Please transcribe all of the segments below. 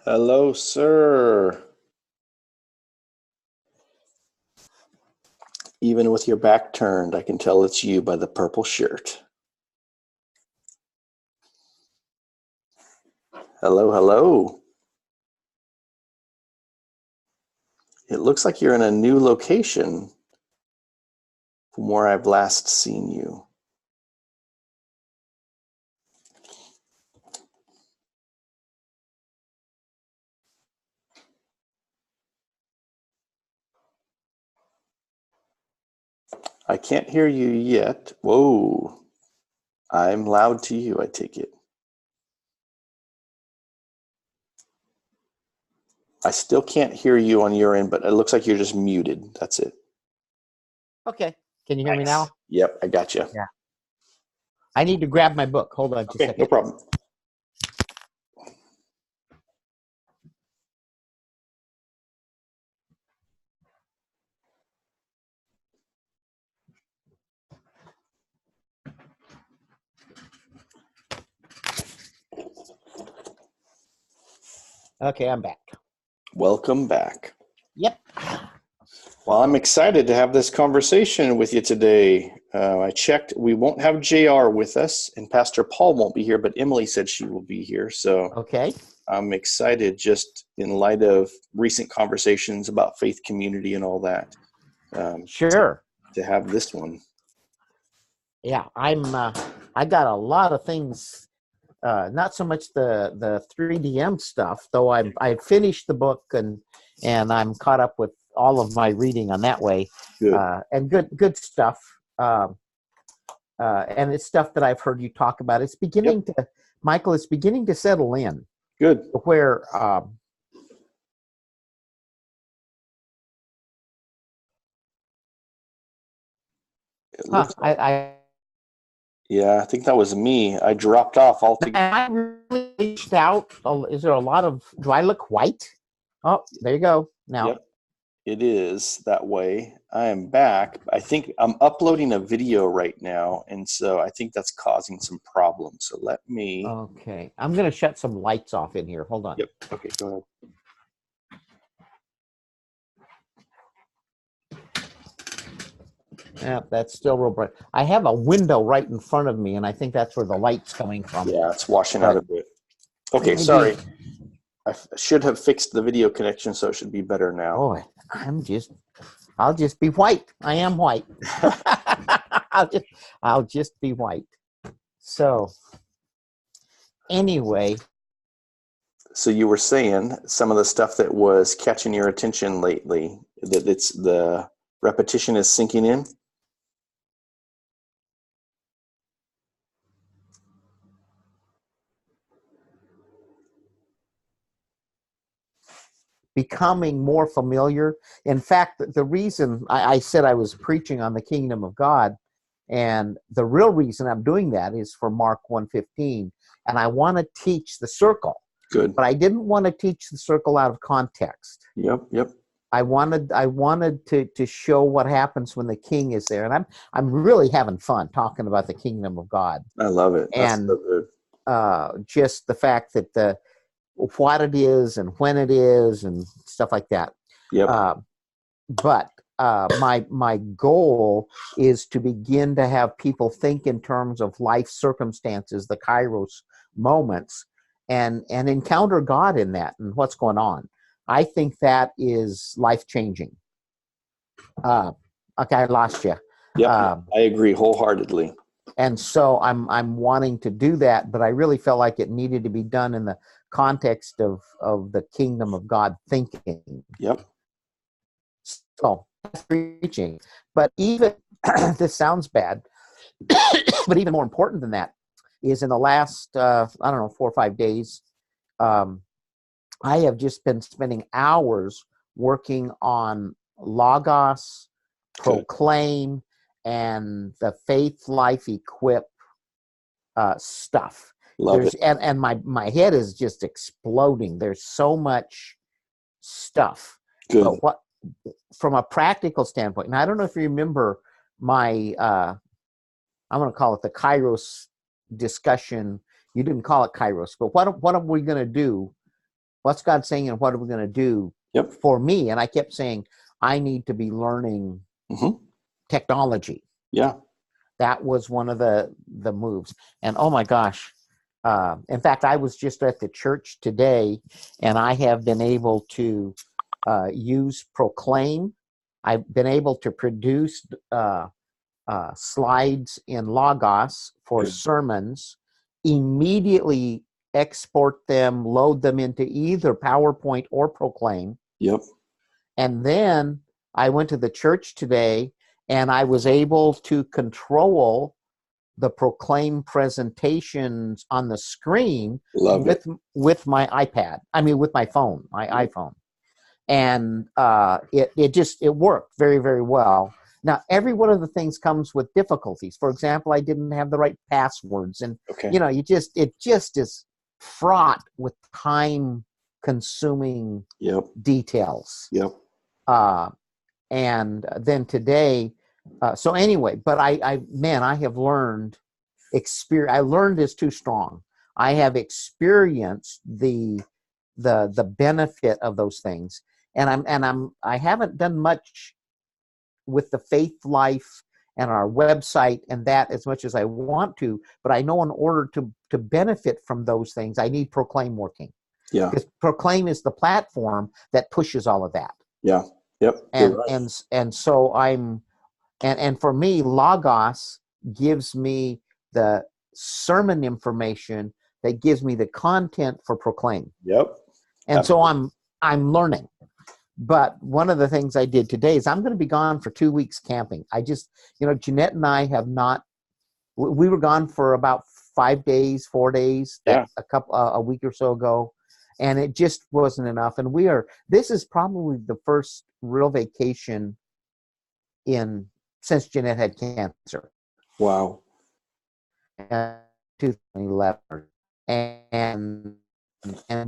Hello, sir. Even with your back turned, I can tell it's you by the purple shirt. Hello, hello. It looks like you're in a new location from where I've last seen you. I can't hear you yet. Whoa. I'm loud to you, I take it. I still can't hear you on your end, but it looks like you're just muted. That's it. Okay. Can you hear me now? Yep, I got you. Yeah. I need to grab my book. Hold on just a second. No problem. Okay, I'm back. Welcome back. Yep. Well, I'm excited to have this conversation with you today. I checked. We won't have JR with us, and Pastor Paul won't be here, but Emily said she will be here. So Okay. I'm excited just in light of recent conversations about faith community and all that. Sure. To have this one. Yeah, I got a lot of things, not so much the 3DM stuff, though I finished the book and I'm caught up with all of my reading on that way. Good. And good stuff. And it's stuff that I've heard you talk about. It's beginning to, Michael, it's beginning to settle in. Good. Where yeah, I think that was me. I dropped off altogether. I really reached out. Is there a lot of? Do I look white? Oh, there you go. Now. Yep, it is that way. I am back. I think I'm uploading a video right now, and so I think that's causing some problems. So let me. Okay, I'm gonna shut some lights off in here. Hold on. Yep. Okay, go ahead. Yeah, that's still real bright. I have a window right in front of me, and I think that's where the light's coming from. Yeah, it's washing out a bit. Okay, maybe. Sorry. I should have fixed the video connection, so it should be better now. Boy, I'll just be white. I am white. I'll just be white. So, anyway. So you were saying some of the stuff that was catching your attention lately, that it's the repetition is sinking in? Becoming more familiar. In fact, the reason I said I was preaching on the kingdom of God, and the real reason I'm doing that is for Mark 1:15, and I want to teach the circle. Good. But I didn't want to teach the circle out of context. Yep. I wanted to show what happens when the king is there, and I'm really having fun talking about the kingdom of God. I love it. That's and so good. Just the fact that what it is and when it is and stuff like that. Yep. But my goal is to begin to have people think in terms of life circumstances, the Kairos moments, and encounter God in that and what's going on. I think that is life-changing. Okay, I lost you. Yep, I agree wholeheartedly. And so I'm wanting to do that, but I really felt like it needed to be done in the context of the kingdom of God thinking. Yep. So that's preaching. But even this sounds bad, but even more important than that is in the last 4 or 5 days, I have just been spending hours working on Logos, Proclaim, and the Faith Life Equip stuff. Love it. And my head is just exploding. There's so much stuff. Good. But what, from a practical standpoint, and I don't know if you remember my, I'm going to call it the Kairos discussion. You didn't call it Kairos, but what are we going to do what's God saying and what are we going to do Yep. for me? And I kept saying, I need to be learning technology. Yeah. That was one of the moves. And oh my gosh. In fact, I was just at the church today, and I have been able to use Proclaim. I've been able to produce slides in Logos for Good. sermons, immediately export them, load them into either PowerPoint or Proclaim. Yep. And then I went to the church today, and I was able to control the Proclaim presentations on the screen with my iPad. I mean, with my phone, my iPhone. And it worked very, very well. Now, every one of the things comes with difficulties. For example, I didn't have the right passwords, and it just is fraught with time-consuming details. Yep. And then today, so anyway, but I have learned. I learned is too strong. I have experienced the benefit of those things, and I haven't done much with the faith life and our website and that as much as I want to, but I know in order to benefit from those things, I need Proclaim working. Yeah. Because Proclaim is the platform that pushes all of that. Yeah. Yep. And so and for me, Logos gives me the sermon information that gives me the content for Proclaim. Yep. And Absolutely. So I'm learning. But one of the things I did today is I'm going to be gone for 2 weeks camping. I just, Jeanette and I have not, we were gone for about 5 days, 4 days, a week or so ago. And it just wasn't enough. And this is probably the first real vacation since Jeanette had cancer. Wow. 2011. And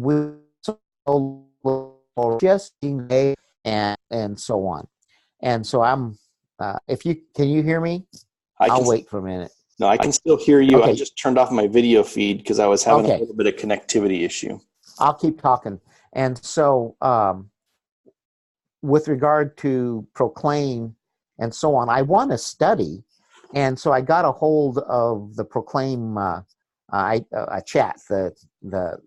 we just and so on. And so I'm can you hear me? I'll wait for a minute. No, I can still hear you. Okay. I just turned off my video feed because I was having a little bit of connectivity issue. I'll keep talking. And so with regard to Proclaim and so on, I want to study. And so I got a hold of the Proclaim chat, the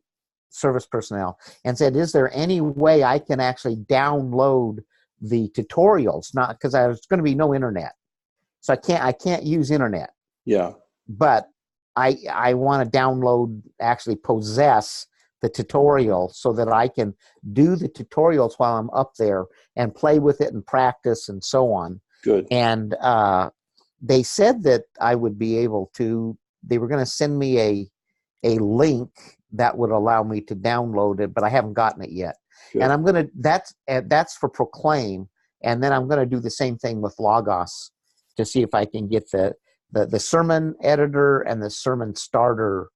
service personnel, and said, is there any way I can actually download the tutorials? Not because there's going to be no internet. So I can't use internet. Yeah. But I want to actually possess the tutorial so that I can do the tutorials while I'm up there and play with it and practice and so on. Good. And they said that I would be able to, they were going to send me a link that would allow me to download it, but I haven't gotten it yet. Good. And I'm going to, that's for Proclaim. And then I'm going to do the same thing with Logos to see if I can get the sermon editor and the sermon starter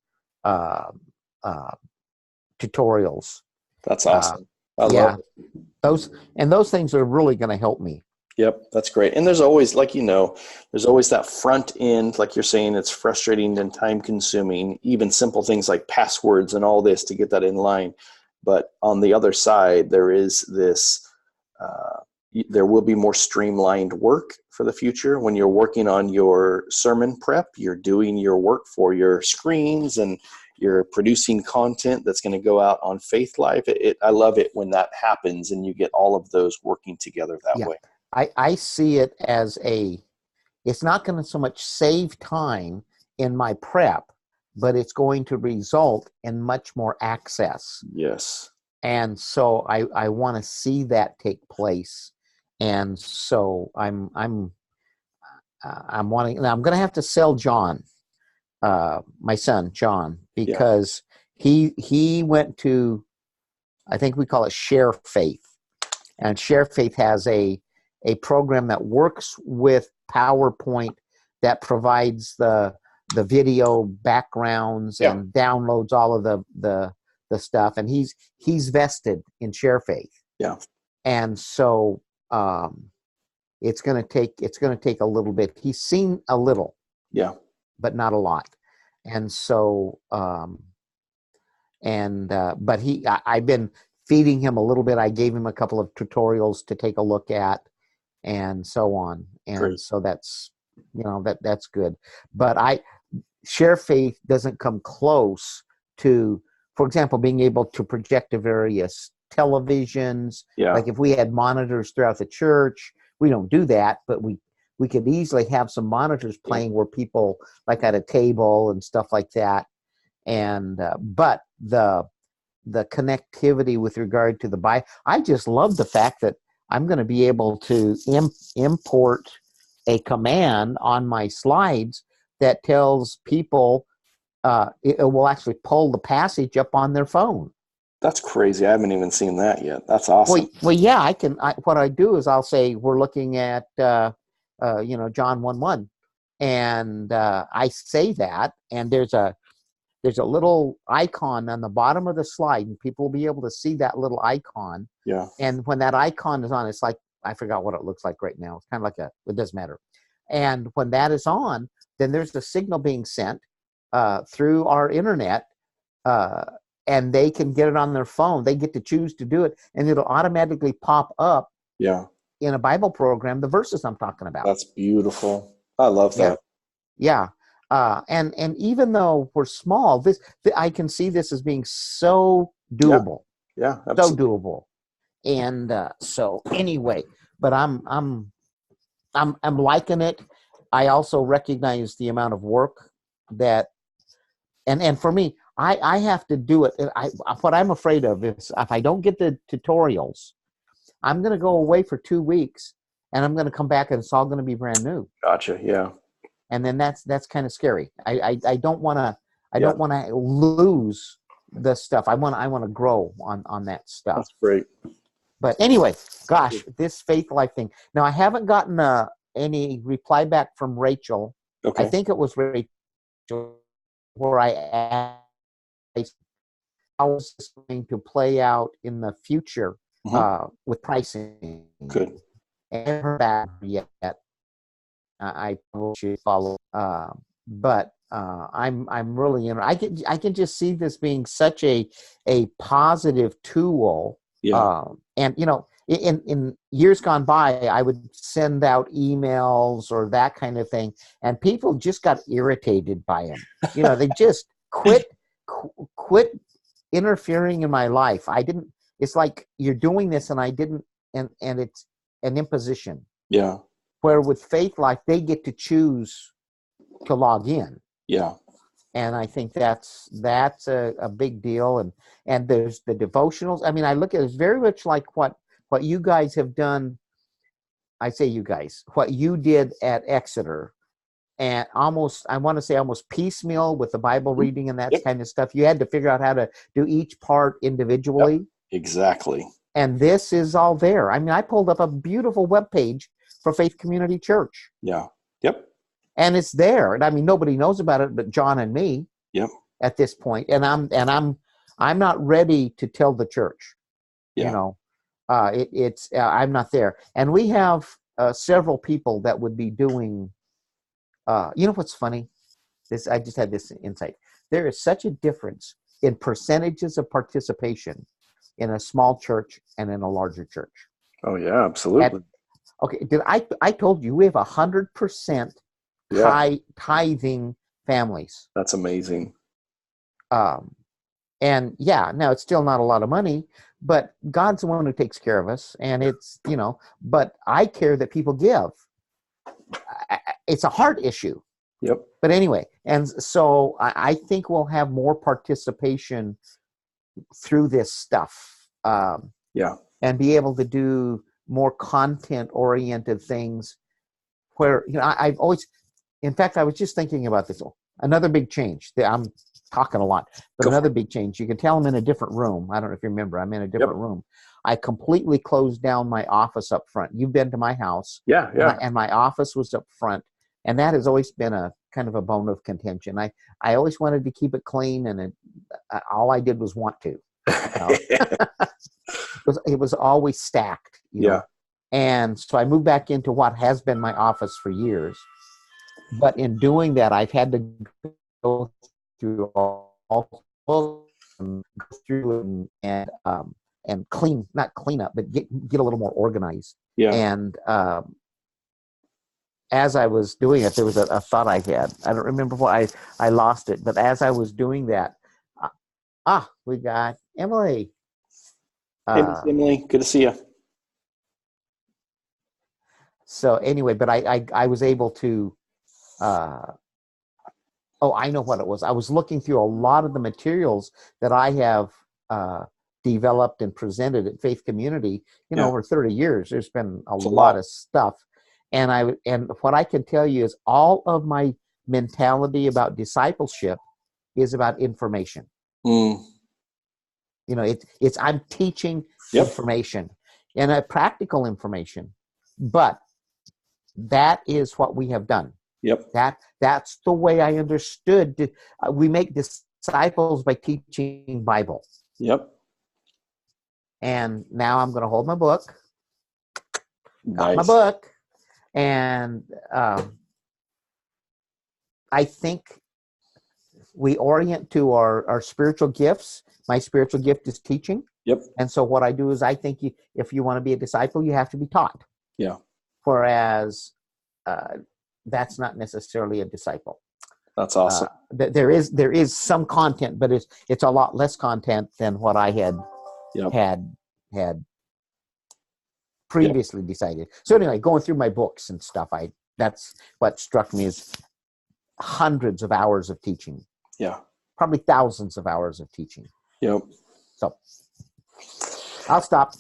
tutorials. That's awesome. I love it. Those things are really going to help me. Yep, that's great. And there's always, there's always that front end, like you're saying, it's frustrating and time consuming, even simple things like passwords and all this to get that in line. But on the other side, there is this, there will be more streamlined work for the future. When you're working on your sermon prep, you're doing your work for your screens and you're producing content that's going to go out on Faith Life. I love it when that happens and you get all of those working together that way. I see it as it's not going to so much save time in my prep, but it's going to result in much more access. Yes. And so I want to see that take place. And so I'm wanting, now I'm going to have to sell John, my son, John, because he went to, I think we call it Share Faith. And Share Faith has a program that works with PowerPoint that provides the video backgrounds and downloads all of the stuff. And he's vested in Share Faith. Yeah. And so it's going to take a little bit. He's seen a little. Yeah. But not a lot. And so And but I've been feeding him a little bit. I gave him a couple of tutorials to take a look at, and so on. And Great. so that's, that's good. But Share Faith doesn't come close to, for example, being able to project to various televisions. Yeah. Like if we had monitors throughout the church, we don't do that, but we could easily have some monitors playing where people, like at a table and stuff like that. And but the connectivity with regard to the Bible, I just love the fact that I'm going to be able to import a command on my slides that tells people, it will actually pull the passage up on their phone. That's crazy. I haven't even seen that yet. That's awesome. Well, yeah, I can. What I do is I'll say we're looking at John 1:1, and I say that, and there's a little icon on the bottom of the slide, and people will be able to see that little icon. Yeah. And when that icon is on, it's like, I forgot what it looks like right now. It's kind of like it doesn't matter. And when that is on, then there's a signal being sent through our internet, and they can get it on their phone. They get to choose to do it, and it'll automatically pop up. Yeah. In a Bible program, the verses I'm talking about. That's beautiful. I love that. Yeah. And even though we're small, I can see this as being so doable. Yeah. So doable. And so anyway, but I'm liking it. I also recognize the amount of work that, and for me, I have to do it. What I'm afraid of is if I don't get the tutorials, I'm going to go away for 2 weeks, and I'm going to come back, and it's all going to be brand new. Gotcha. Yeah. And then that's kind of scary. I don't want to. I don't want to lose the stuff. I want to grow on that stuff. That's great. But anyway, gosh, this Faith Life thing. Now I haven't gotten any reply back from Rachel. Okay. I think it was Rachel where I asked how is this going to play out in the future with pricing. Good. And I haven't heard back yet. I probably should follow, but I'm really I can just see this being such a positive tool. Yeah. And in years gone by, I would send out emails or that kind of thing, and people just got irritated by them. They just quit interfering in my life. It's like you're doing this, and I didn't, and it's an imposition. Yeah. Where with Faith Life, they get to choose to log in. Yeah. And I think that's a big deal. And there's the devotionals. I mean, I look at it, it's very much like what you guys have done. I say you guys, what you did at Exeter, and I want to say almost piecemeal with the Bible reading and that kind of stuff. You had to figure out how to do each part individually. Yep. Exactly. And this is all there. I mean, I pulled up a beautiful webpage for Faith Community Church. Yeah. Yep. And it's there. And I mean, nobody knows about it but John and me. Yep. At this point. And I'm not ready to tell the church. Yeah. I'm not there. And we have several people that would be doing what's funny? I just had this insight. There is such a difference in percentages of participation in a small church and in a larger church. Oh yeah, absolutely. Okay, I told you we have 100% tithing families. That's amazing. And now it's still not a lot of money, but God's the one who takes care of us, and it's but I care that people give. It's a heart issue. Yep. But anyway, and so I think we'll have more participation through this stuff. And be able to do more content-oriented things where, I've always, in fact, I was just thinking about this. Another big change. I'm talking a lot, but another big change. You can tell I'm in a different room. I don't know if you remember. I'm in a different room. I completely closed down my office up front. You've been to my house. Yeah. And my office was up front. And that has always been a kind of a bone of contention. I always wanted to keep it clean, and all I did was want to. It was always stacked. You know? And so I moved back into what has been my office for years. But in doing that, I've had to go through all go through and clean, not clean up, but get a little more organized. Yeah. And as I was doing it, there was a thought I had. I don't remember why I lost it, but as I was doing that, we got Emily. Hey, Miss Emily, good to see you. So anyway, but I was able to. I know what it was. I was looking through a lot of the materials that I have developed and presented at Faith Community. Yeah. Over 30 years, there's been a It's a lot lot. of stuff, and what I can tell you is all of my mentality about discipleship is about information. Mm. It's I'm teaching Yep. information and a practical information, but that is what we have done. Yep. That's the way I understood. We make disciples by teaching Bible. Yep. And now I'm going to hold my book. Got Nice. my book, and I think we orient to our spiritual gifts. My spiritual gift is teaching. Yep. And so what I do is I think if you want to be a disciple, you have to be taught. Yeah. Whereas that's not necessarily a disciple. That's awesome. There is some content, but it's a lot less content than what I had previously decided. So anyway, going through my books and stuff, that's what struck me as hundreds of hours of teaching. Yeah. Probably thousands of hours of teaching. Yep. So I'll stop.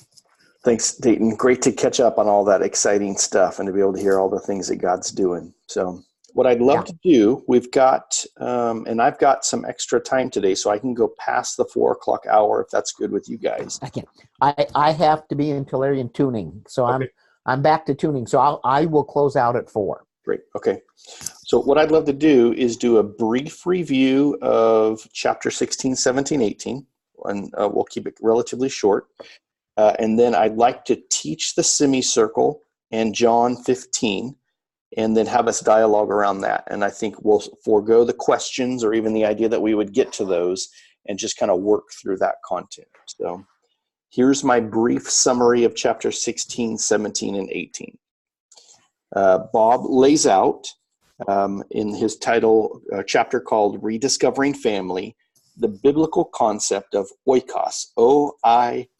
Thanks, Dayton. Great to catch up on all that exciting stuff and to be able to hear all the things that God's doing. So what I'd love to do, we've got, and I've got some extra time today, so I can go past the 4:00 hour if that's good with you guys. I can. I have to be in Tellurian tuning, so okay. I'm back to tuning. So I will close out at 4. Great. Okay. So what I'd love to do is do a brief review of chapter 16, 17, 18, and we'll keep it relatively short. And then I'd like to teach the semicircle and John 15, and then have us dialogue around that. And I think we'll forego the questions or even the idea that we would get to those and just kind of work through that content. So here's my brief summary of chapter 16, 17, and 18. Bob lays out in his title chapter called Rediscovering Family, the biblical concept of oikos, O-I-K-O-S.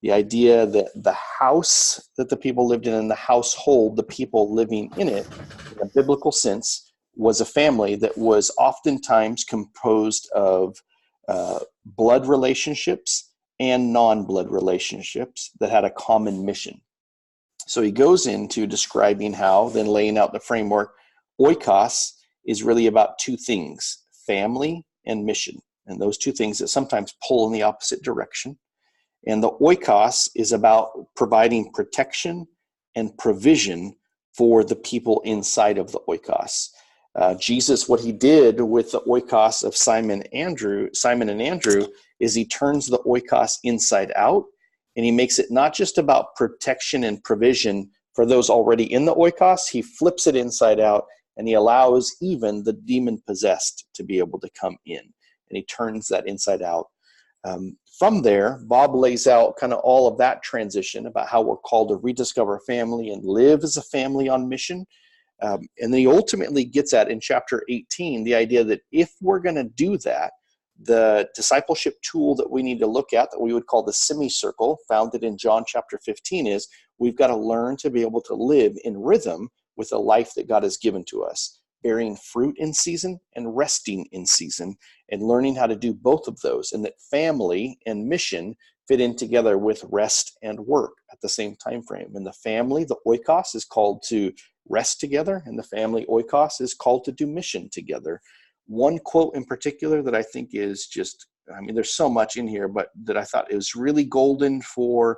The idea that the house that the people lived in and the household, the people living in it, in a biblical sense, was a family that was oftentimes composed of blood relationships and non-blood relationships that had a common mission. So he goes into describing how, then laying out the framework, oikos is really about two things, family and mission. And those two things that sometimes pull in the opposite direction. And the oikos is about providing protection and provision for the people inside of the oikos. Jesus, what he did with the oikos of Simon and Andrew, is he turns the oikos inside out, and he makes it not just about protection and provision for those already in the oikos. He flips it inside out, and he allows even the demon-possessed to be able to come in, and he turns that inside out. From there, Bob lays out kind of all of that transition about how we're called to rediscover family and live as a family on mission. And then he ultimately gets at, in chapter 18, the idea that if we're going to do that, the discipleship tool that we need to look at, that we would call the semicircle, founded in John chapter 15, is we've got to learn to be able to live in rhythm with the life that God has given to us, bearing fruit in season and resting in season, and learning how to do both of those, and that family and mission fit in together with rest and work at the same time frame. And the family, the oikos, is called to rest together, and the family oikos is called to do mission together. One quote in particular that I think is just, there's so much in here, but that I thought is really golden for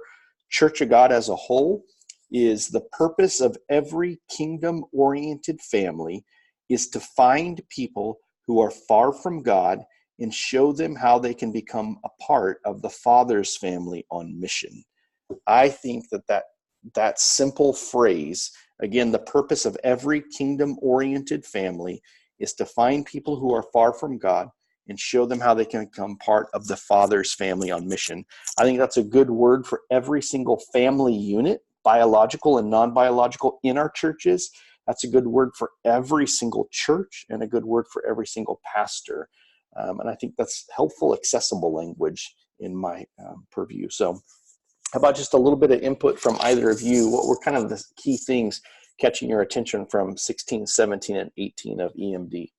Church of God as a whole is, the purpose of every kingdom-oriented family is to find people who are far from God and show them how they can become a part of the Father's family on mission. I think that simple phrase, again, the purpose of every kingdom-oriented family is to find people who are far from God and show them how they can become part of the Father's family on mission. I think that's a good word for every single family unit, biological and non-biological, in our churches. That's a good word for every single church and a good word for every single pastor. And I think that's helpful, accessible language in my purview. So how about just a little bit of input from either of you? What were kind of the key things catching your attention from 16, 17, and 18 of EMD?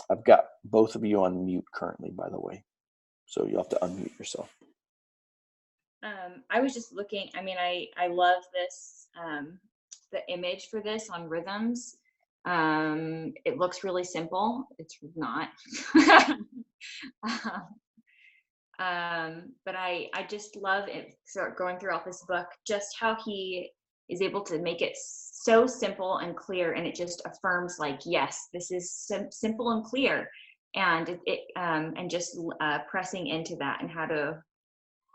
I've got both of you on mute currently, by the way, so you'll have to unmute yourself. I was just looking, I mean, I love this, the image for this on rhythms. It looks really simple. It's not. But I just love it, start going throughout this book, just how he is able to make it so simple and clear, and it just affirms, like, yes, this is simple and clear, and and just pressing into that, and how to,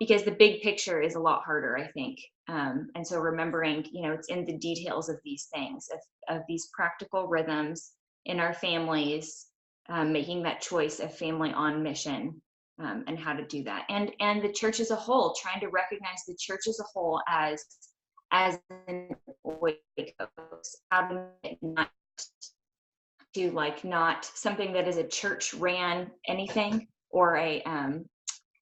because the big picture is a lot harder, I think. And so remembering, it's in the details of these things, of these practical rhythms in our families, making that choice of family on mission, and how to do that. And the church as a whole, trying to recognize the church as a whole as an Oikos, how to not do, like, not something that is a church ran anything, or a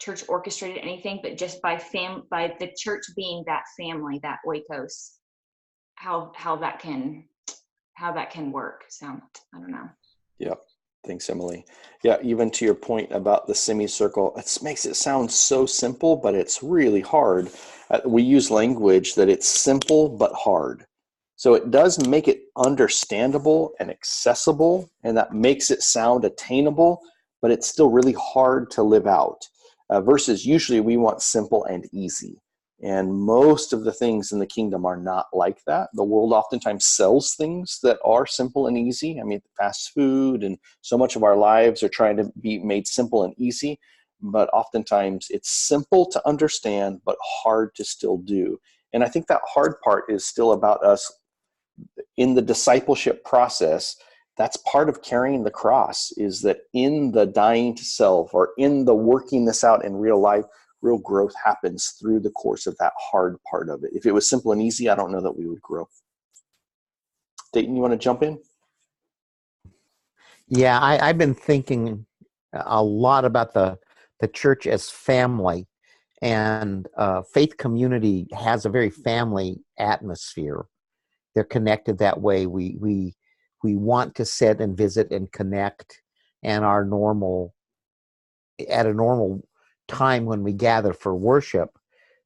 church orchestrated anything, but just by the church being that family, that Oikos, how that can work. So I don't know. Yeah. Thanks, Emily. Yeah, even to your point about the semicircle, it makes it sound so simple, but it's really hard. We use language that it's simple but hard. So it does make it understandable and accessible, and that makes it sound attainable, but it's still really hard to live out. Versus usually we want simple and easy. And most of the things in the kingdom are not like that. The world oftentimes sells things that are simple and easy. I mean, fast food and so much of our lives are trying to be made simple and easy. But oftentimes it's simple to understand, but hard to still do. And I think that hard part is still about us in the discipleship process. That's part of carrying the cross, is that in the dying to self, or in the working this out in real life, real growth happens through the course of that hard part of it. If it was simple and easy, I don't know that we would grow. Dayton, you want to jump in? Yeah, I've been thinking a lot about the church as family, and faith community has a very family atmosphere. They're connected that way. We want to sit and visit and connect, and at a normal time when we gather for worship,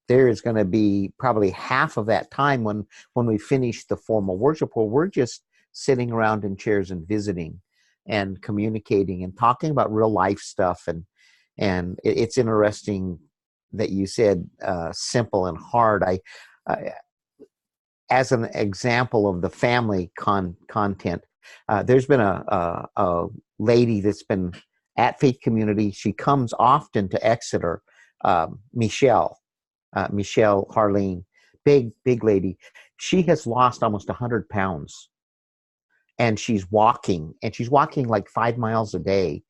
there is going to be probably half of that time when we finish the formal worship, where we're just sitting around in chairs and visiting and communicating and talking about real life stuff. And it's interesting that you said simple and hard. I as an example of the family content, there's been a lady that's been at Faith Community. She comes often to Exeter, Michelle Harleen, big lady. She has lost almost 100 pounds, and she's walking like 5 miles a day.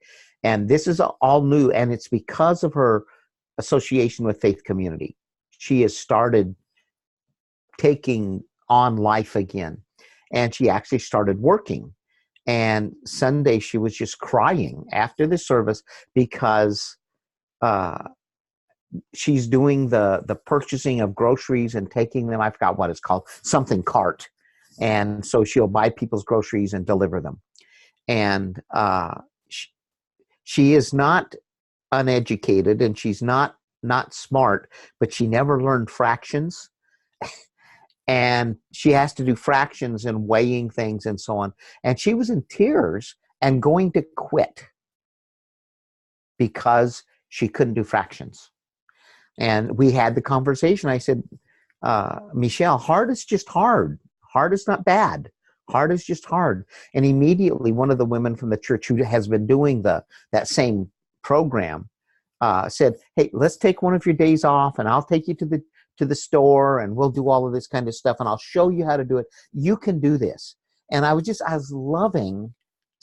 And this is all new, and it's because of her association with Faith Community. She has started taking on life again, and she actually started working. And Sunday she was just crying after the service because she's doing the purchasing of groceries and taking them. I forgot what it's called, something cart. And so she'll buy people's groceries and deliver them. And she is not uneducated, and she's not smart, but she never learned fractions. And she has to do fractions and weighing things and so on. And she was in tears and going to quit because she couldn't do fractions. And we had the conversation. I said, Michelle, hard is just hard. Hard is not bad. Hard is just hard. And immediately one of the women from the church who has been doing that same program said, hey, let's take one of your days off, and I'll take you to the store, and we'll do all of this kind of stuff, and I'll show you how to do it. You can do this. And I was loving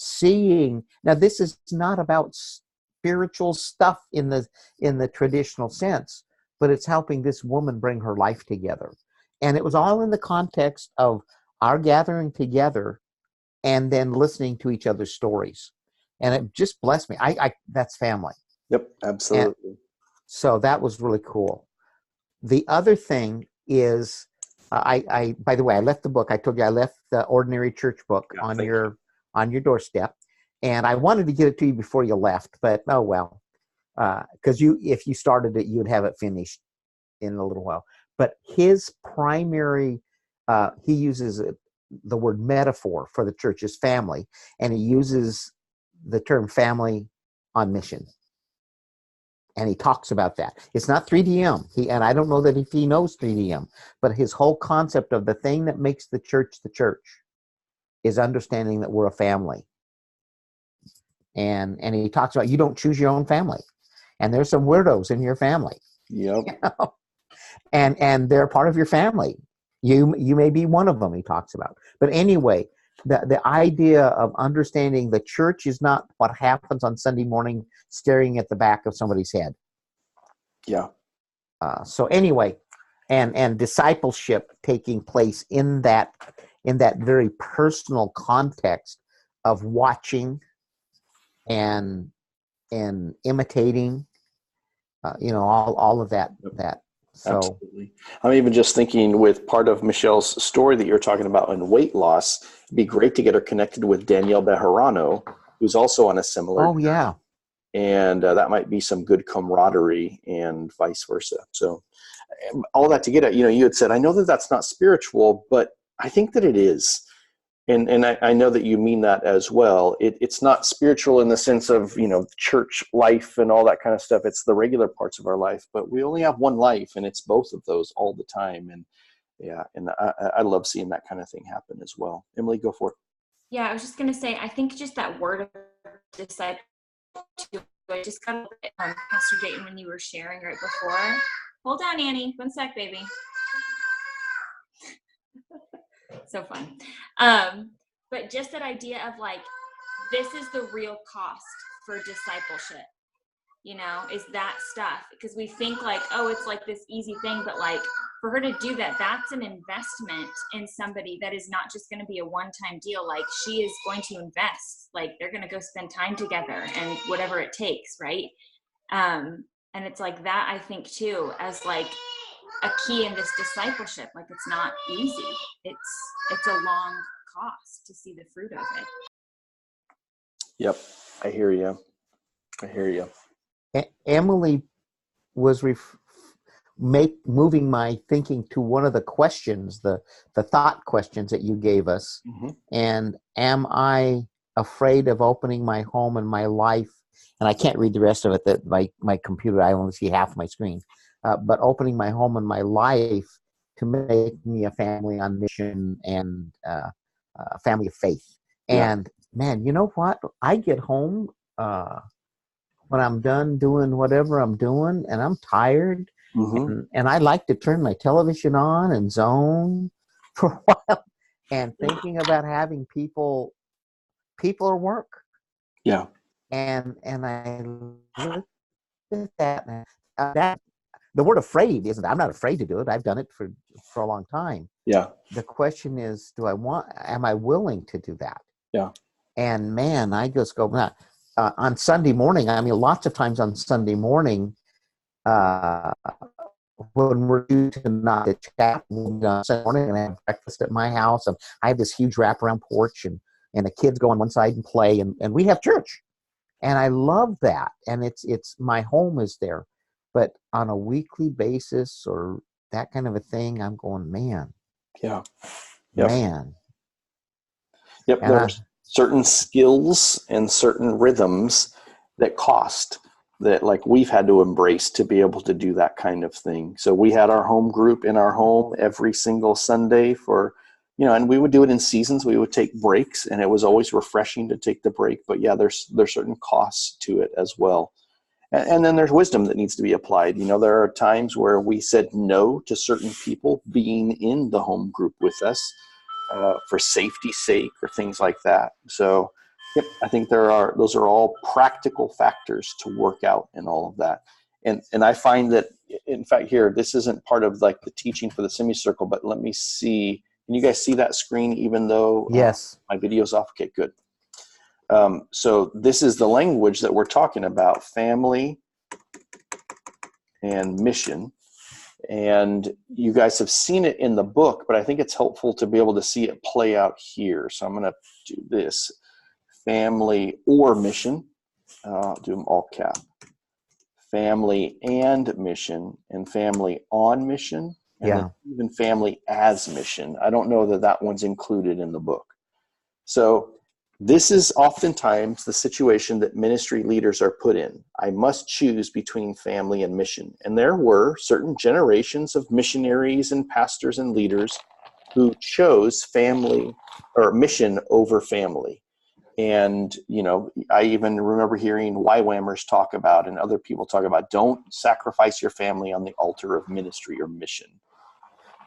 seeing, now this is not about spiritual stuff in the traditional sense, but it's helping this woman bring her life together. And it was all in the context of our gathering together and then listening to each other's stories. And it just blessed me. I that's family. Yep, And absolutely. so that was really cool. The other thing is, I by the way, I left the book. I told you I left the Ordinary Church book Yeah, on thank you. your doorstep, and I wanted to get it to you before you left, but oh well, because if you started it, you'd have it finished in a little while. But his primary, he uses the word metaphor for the church is family, and he uses the term family on mission. And he talks about that. It's not 3DM. And I don't know that if he knows 3DM, but his whole concept of the thing that makes the church is understanding that we're a family. And he talks about you don't choose your own family. And there's some weirdos in your family. Yep. You know? And they're part of your family. You may be one of them, he talks about. But anyway, the idea of understanding the church is not what happens on Sunday morning staring at the back of somebody's head. Yeah. So anyway, and discipleship taking place in that very personal context of watching and imitating, all of that. So Absolutely. I'm even just thinking with part of Michelle's story that you're talking about in weight loss, it'd be great to get her connected with Danielle Bejarano, who's also on a similar. oh yeah. And that might be some good camaraderie and vice versa. So all that to get at, you had said, I know that that's not spiritual, but I think that it is. And I know that you mean that as well. It's not spiritual in the sense of, church life and all that kind of stuff. It's the regular parts of our life, but we only have one life, and it's both of those all the time. And yeah, and I love seeing that kind of thing happen as well. Emily, go for it. Yeah, I was just going to say, I think just that word of disciple, I just got it from Pastor Dayton when you were sharing right before. Hold on, Annie. 1 sec, baby. So fun. But just that idea of like, this is the real cost for discipleship, is that stuff. Because we think like, oh, it's like this easy thing, but like for her to do that, that's an investment in somebody that is not just going to be a one-time deal. Like she is going to invest, like they're going to go spend time together and whatever it takes. Right. And it's like that, I think too, as like a key in this discipleship. Like it's not easy. It's a long cost to see the fruit of it. Yep. I hear you. Emily was moving my thinking to one of the questions, the thought questions that you gave us. Mm-hmm. And am I afraid of opening my home and my life? And I can't read the rest of it. That my computer, I only see half my screen. But opening my home and my life to make me a family on mission and a family of faith. Yeah. And man, you know what? I get home when I'm done doing whatever I'm doing, and I'm tired, Mm-hmm. and I like to turn my television on and zone for a while, and thinking about having people or work. Yeah. And I look at that, and that the word afraid isn't. I'm not afraid to do it. I've done it for a long time. Yeah. The question is, am I willing to do that? Yeah. And man, I just go, on Sunday morning, I mean, lots of times on Sunday morning, when we're due to not to chat, on Sunday morning and have breakfast at my house, and I have this huge wraparound porch, and the kids go on one side and play, and we have church. And I love that. And it's my home is there. But on a weekly basis or that kind of a thing, I'm going, man. Yeah. Yep. Man. Yep. There's certain skills and certain rhythms that cost that like we've had to embrace to be able to do that kind of thing. So we had our home group in our home every single Sunday for, and we would do it in seasons. We would take breaks, and it was always refreshing to take the break. But yeah, there's certain costs to it as well. And then there's wisdom that needs to be applied. There are times where we said no to certain people being in the home group with us for safety's sake or things like that. So Yep, I think those are all practical factors to work out in all of that. And I find that, in fact, here, this isn't part of like the teaching for the semicircle, but let me see. Can you guys see that screen even though Yes. my video's off? Okay, good. So this is the language that we're talking about, family and mission. And you guys have seen it in the book, but I think it's helpful to be able to see it play out here. So I'm going to do this. Family or mission. I'll do them all cap. Family and mission, and family on mission, and then even family as mission. I don't know that that one's included in the book. So this is oftentimes the situation that ministry leaders are put in. I must choose between family and mission. And there were certain generations of missionaries and pastors and leaders who chose family or mission over family. And, you know, I even remember hearing YWAMers talk about, and other people talk about, don't sacrifice your family on the altar of ministry or mission.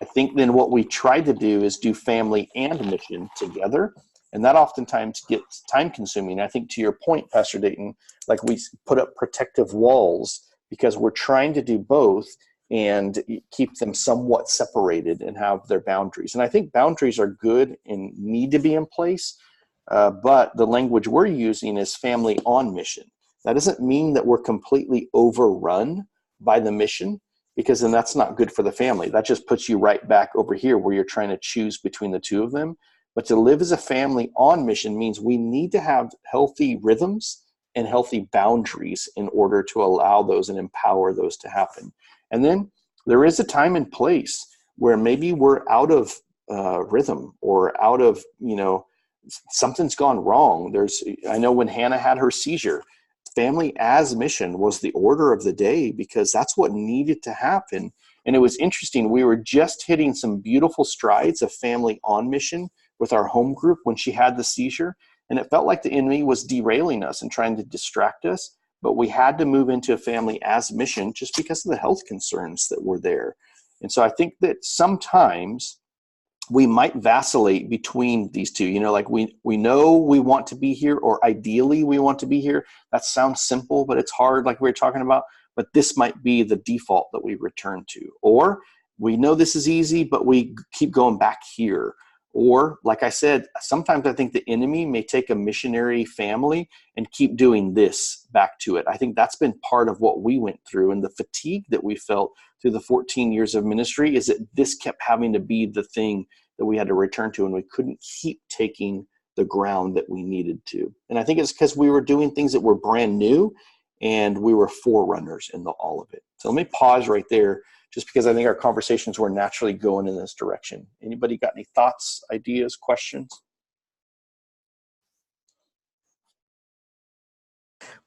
I think then what we try to do is do family and mission together. And that oftentimes gets time consuming. I think to your point, Pastor Dayton, like we put up protective walls because we're trying to do both and keep them somewhat separated and have their boundaries. And I think boundaries are good and need to be in place. But the language we're using is family on mission. That doesn't mean that we're completely overrun by the mission, because then that's not good for the family. That just puts you right back over here where you're trying to choose between the two of them. But to live as a family on mission means we need to have healthy rhythms and healthy boundaries in order to allow those and empower those to happen. And then there is a time and place where maybe we're out of rhythm or out of, you know, something's gone wrong. I know when Hannah had her seizure, family as mission was the order of the day because that's what needed to happen. And it was interesting. We were just hitting some beautiful strides of family on mission with our home group when she had the seizure. And it felt like the enemy was derailing us and trying to distract us. But we had to move into a family as mission just because of the health concerns that were there. And so I think that sometimes we might vacillate between these two. You know, like we know we want to be here, or ideally we want to be here. That sounds simple, but it's hard, like we were talking about. But this might be the default that we return to. Or we know this is easy, but we keep going back here. Or, like I said, sometimes I think the enemy may take a missionary family and keep doing this back to it. I think that's been part of what we went through, and the fatigue that we felt through the 14 years of ministry is that this kept having to be the thing that we had to return to, and we couldn't keep taking the ground that we needed to. And I think it's because we were doing things that were brand new, and we were forerunners in all of it. So let me pause right there, just because I think our conversations were naturally going in this direction. Anybody got any thoughts, ideas, questions?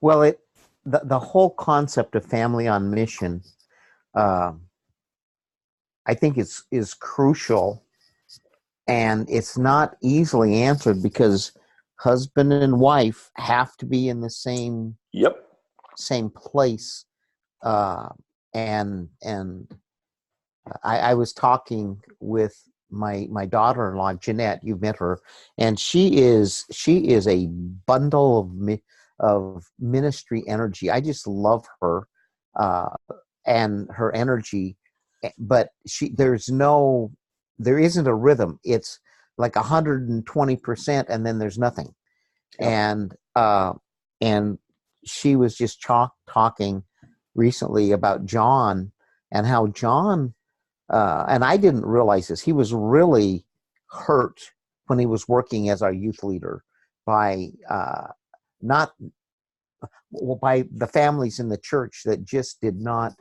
Well, the whole concept of family on mission, I think is crucial, and it's not easily answered because husband and wife have to be in the same place. And I was talking with my daughter-in-law Jeanette. You've met her, and she is a bundle of ministry energy. I just love her and her energy, but there isn't a rhythm. It's like 120%, and then there's nothing. Yep. And she was just talking recently about John, and how John, and I didn't realize this, he was really hurt when he was working as our youth leader by by the families in the church that just did not,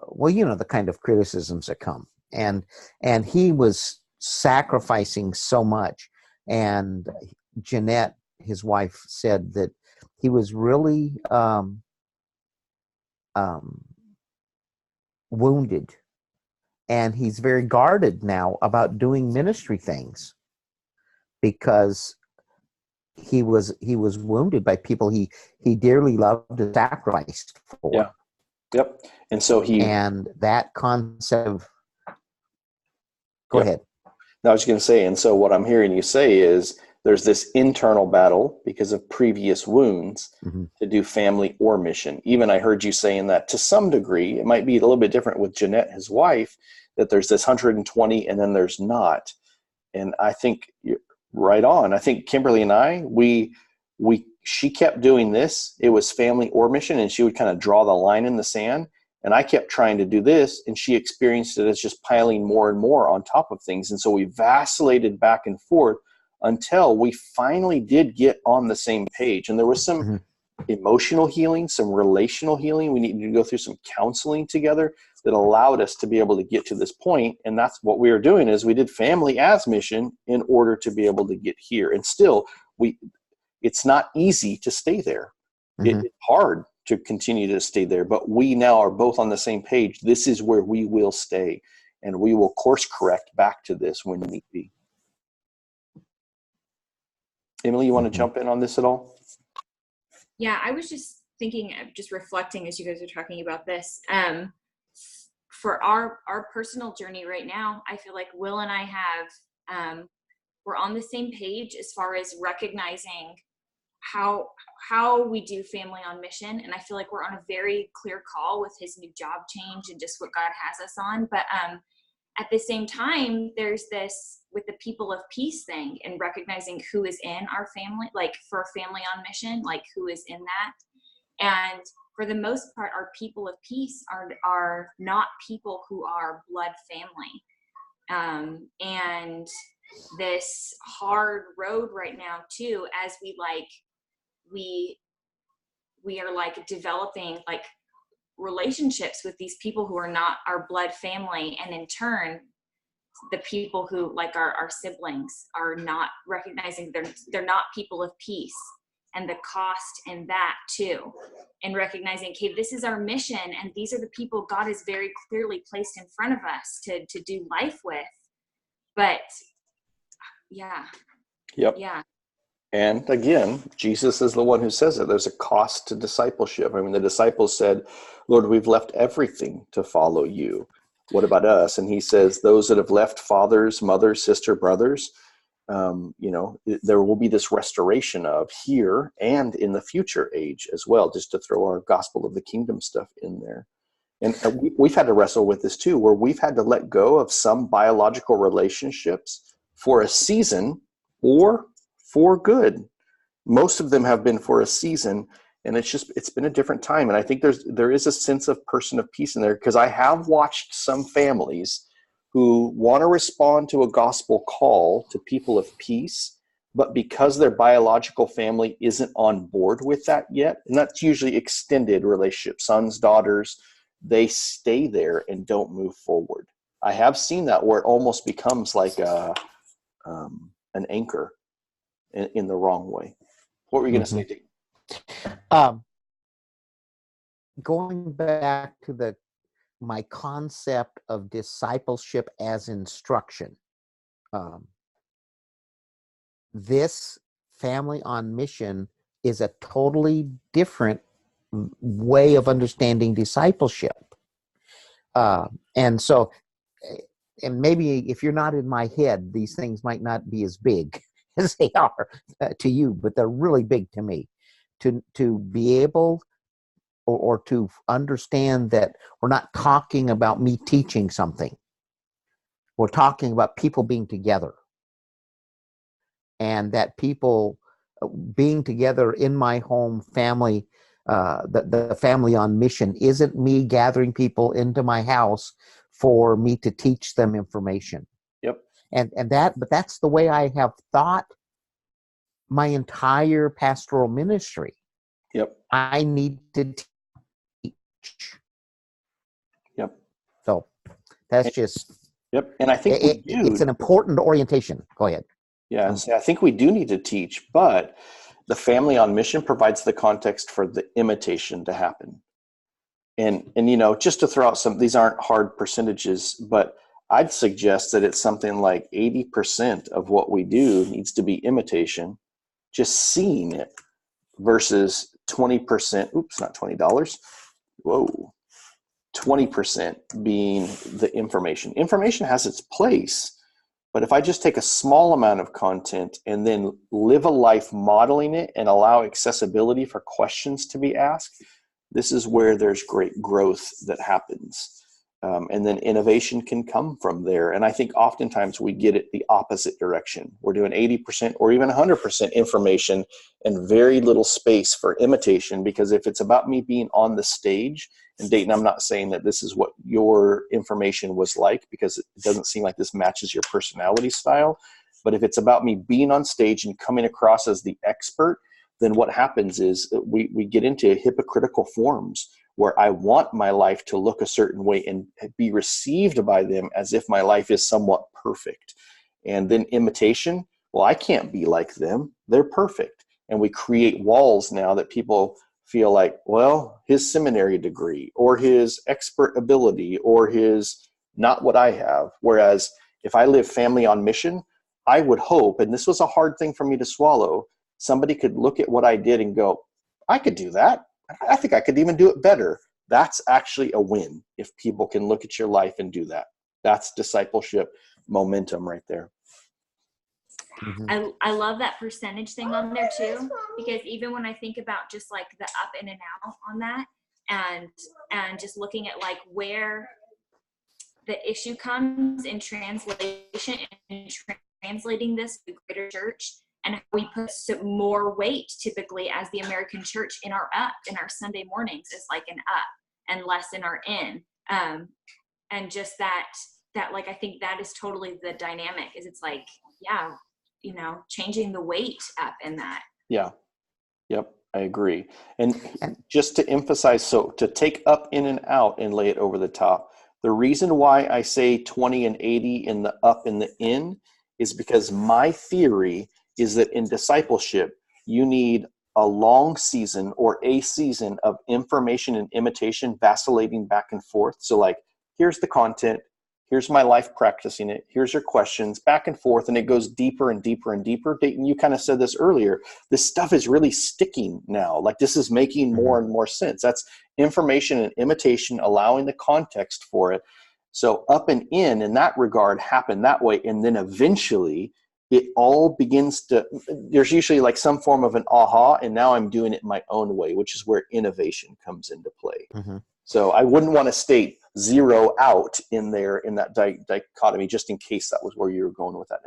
well, you know, the kind of criticisms that come. And he was sacrificing so much. And Jeanette, his wife, said that he was really wounded, and he's very guarded now about doing ministry things because he was wounded by people he dearly loved and sacrificed for. Yeah. Yep. And that concept of, go ahead. No, I was going to say, and so what I'm hearing you say is there's this internal battle because of previous wounds Mm-hmm. to do family or mission. Even I heard you saying that to some degree, it might be a little bit different with Jeanette, his wife, that there's this 120 and then there's not. And I think you're right on. I think Kimberly and I, she kept doing this. It was family or mission, and she would kind of draw the line in the sand. And I kept trying to do this, and she experienced it as just piling more and more on top of things. And so we vacillated back and forth until we finally did get on the same page. And there was some Mm-hmm. emotional healing, some relational healing. We needed to go through some counseling together that allowed us to be able to get to this point. And that's what we were doing, is we did family as mission in order to be able to get here. And still, it's not easy to stay there. Mm-hmm. It's hard to continue to stay there, but we now are both on the same page. This is where we will stay, and we will course correct back to this when need be. Emily, you want to jump in on this at all? Yeah, I was just thinking, just reflecting as you guys are talking about this. For our personal journey right now, I feel like Will and I have, we're on the same page as far as recognizing how we do family on mission. And I feel like we're on a very clear call with his new job change and just what God has us on. But at the same time, there's this with the people of peace thing, and recognizing who is in our family, like for family on mission, like who is in that. And for the most part, our people of peace are not people who are blood family. And this hard road right now too, as we are like developing like relationships with these people who are not our blood family, and in turn the people who like our siblings are not recognizing they're not people of peace, and the cost in that too, and recognizing, okay, this is our mission, and these are the people God has very clearly placed in front of us to do life with. But yeah. And again, Jesus is the one who says it. There's a cost to discipleship. I mean, the disciples said, Lord, we've left everything to follow you. What about us? And he says, those that have left fathers, mothers, sister, brothers, there will be this restoration of here and in the future age as well, just to throw our gospel of the kingdom stuff in there. And we've had to wrestle with this too, where we've had to let go of some biological relationships for a season or for good. Most of them have been for a season, and it's been a different time. And I think there is a sense of person of peace in there, because I have watched some families who want to respond to a gospel call to people of peace, but because their biological family isn't on board with that yet, and that's usually extended relationship, sons, daughters, they stay there and don't move forward. I have seen that where it almost becomes like an anchor in the wrong way. What were you going to say, Dave? Going back to my concept of discipleship as instruction, this family on mission is a totally different way of understanding discipleship. And so, and maybe if you're not in my head, these things might not be as big as they are to you, but they're really big to me. To be able or to understand that we're not talking about me teaching something. We're talking about people being together. And that people being together in my home family, the family on mission isn't me gathering people into my house for me to teach them information. Yep. But that's the way I have thought my entire pastoral ministry. Yep. I need to teach. Yep. So that's just. Yep. And I think it's an important orientation. Go ahead. Yeah. So I think we do need to teach, but the family on mission provides the context for the imitation to happen. And just to throw out these aren't hard percentages, but I'd suggest that it's something like 80% of what we do needs to be imitation, just seeing it, versus 20%, not $20. Whoa. 20% being the information. Information has its place, But if I just take a small amount of content and then live a life modeling it and allow accessibility for questions to be asked, this is where there's great growth that happens. And then innovation can come from there. And I think oftentimes we get it the opposite direction. We're doing 80% or even 100% information and very little space for imitation, because if it's about me being on the stage, and Dayton, I'm not saying that this is what your information was like, because it doesn't seem like this matches your personality style. But if it's about me being on stage and coming across as the expert, then what happens is we get into hypocritical forms where I want my life to look a certain way and be received by them as if my life is somewhat perfect. And then imitation, well, I can't be like them. They're perfect. And we create walls now that people feel like, well, his seminary degree or his expert ability or his not what I have. Whereas if I live family on mission, I would hope, and this was a hard thing for me to swallow, somebody could look at what I did and go, I could do that. I think I could even do it better. That's actually a win if people can look at your life and do that. That's discipleship momentum right there. Mhm. I love that percentage thing on there too, because even when I think about just like the up in and out on that, and just looking at like where the issue comes in translation and translating this to greater church, and how we put some more weight typically as the American church in our up, in our Sunday mornings is like an up and less in our in. And just that like, I think that is totally the dynamic, is it's like, yeah, you know, changing the weight up in that. Yeah. Yep. I agree. And And just to emphasize, so to take up in and out and lay it over the top, the reason why I say 20 and 80 in the up and the in is because my theory is that in discipleship, you need a long season or a season of information and imitation vacillating back and forth. So like, here's the content, here's my life practicing it, here's your questions, back and forth, and it goes deeper and deeper and deeper. Dayton, you kind of said this earlier, this stuff is really sticking now. Like this is making more and more sense. That's information and imitation, allowing the context for it. So up and in that regard happen that way. And then eventually it all begins to, there's usually like some form of an aha, and now I'm doing it my own way, which is where innovation comes into play. Mhm. So I wouldn't want to state zero out in there in that dichotomy, just in case that was where you were going with that,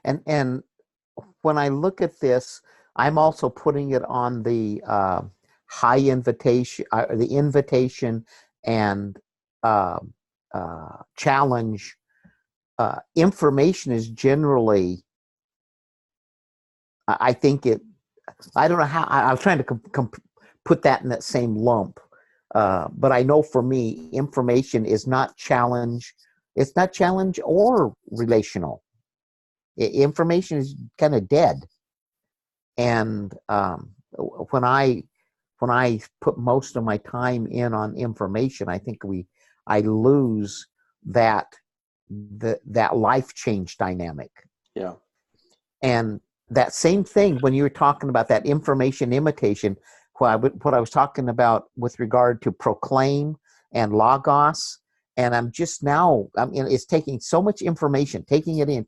Em. And when I look at this, I'm also putting it on the high invitation, the invitation and challenge. Information is generally, I think it, I don't know how, I was trying to put that in that same lump. But I know for me, information is not challenge. It's not challenge or relational. Information is kind of dead. And when I put most of my time in on information, I think I lose that life change dynamic. Yeah. And that same thing when you were talking about that information imitation, what I was talking about with regard to proclaim and logos, and I'm just now, it's taking so much information, taking it in,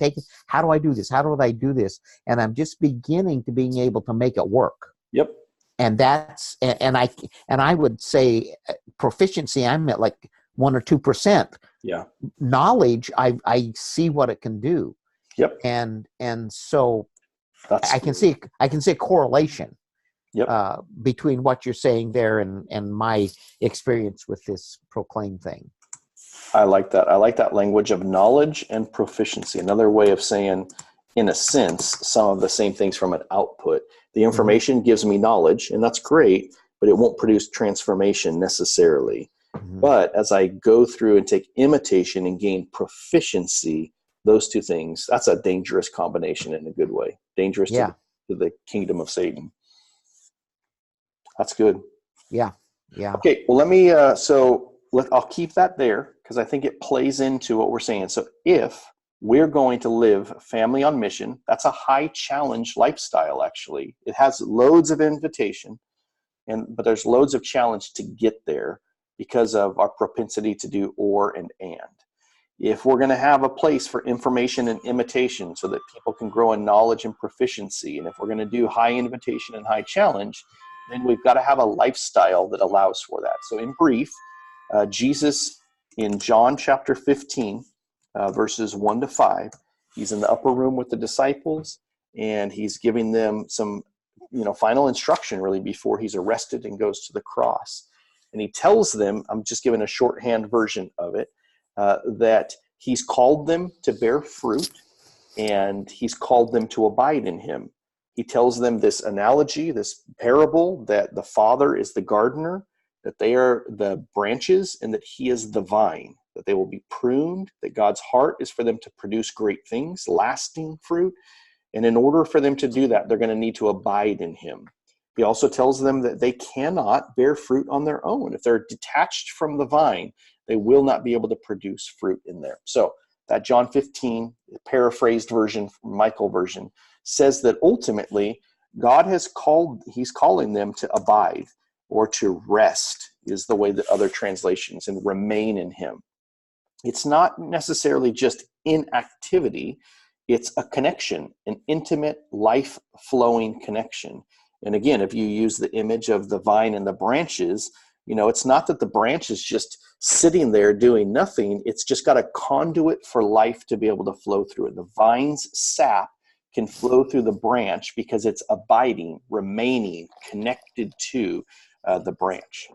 how do I do this? How do I do this? And I'm just beginning to being able to make it work. Yep. And that's, and I would say proficiency, I'm at like 1 or 2%. Yeah. Knowledge, I see what it can do. Yep. And so That's I can see a correlation. Yep. Between what you're saying there and my experience with this proclaim thing. I like that. I like that language of knowledge and proficiency. Another way of saying, in a sense, some of the same things from an output. The information gives me knowledge, and that's great, but it won't produce transformation necessarily. But as I go through and take imitation and gain proficiency, those two things, that's a dangerous combination in a good way. Dangerous to the kingdom of Satan. That's good. Yeah. Okay, well, let me, I'll keep that there because I think it plays into what we're saying. So if we're going to live family on mission, that's a high challenge lifestyle, actually. It has loads of invitation, but there's loads of challenge to get there because of our propensity to do or and. if we're going to have a place for information and imitation so that people can grow in knowledge and proficiency, and if we're going to do high invitation and high challenge, then we've got to have a lifestyle that allows for that. So in brief, Jesus in John chapter 15, verses 1 to 5, he's in the upper room with the disciples, and he's giving them some final instruction really before he's arrested and goes to the cross. And he tells them, I'm just giving a shorthand version of it, that he's called them to bear fruit, and he's called them to abide in him. He tells them this analogy, this parable, that the Father is the gardener, that they are the branches, and that he is the vine, that they will be pruned, that God's heart is for them to produce great things, lasting fruit. And in order for them to do that, they're going to need to abide in him. He also tells them that they cannot bear fruit on their own. If they're detached from the vine, they will not be able to produce fruit in there. So that John 15, paraphrased version, Michael version, says that ultimately God he's calling them to abide, or to rest is the way that other translations, and remain in him. It's not necessarily just inactivity. It's a connection, an intimate, life-flowing connection. And again, if you use the image of the vine and the branches, it's not that the branch is just sitting there doing nothing. It's just got a conduit for life to be able to flow through it. The vine's sap can flow through the branch because it's abiding, remaining, connected to the branch.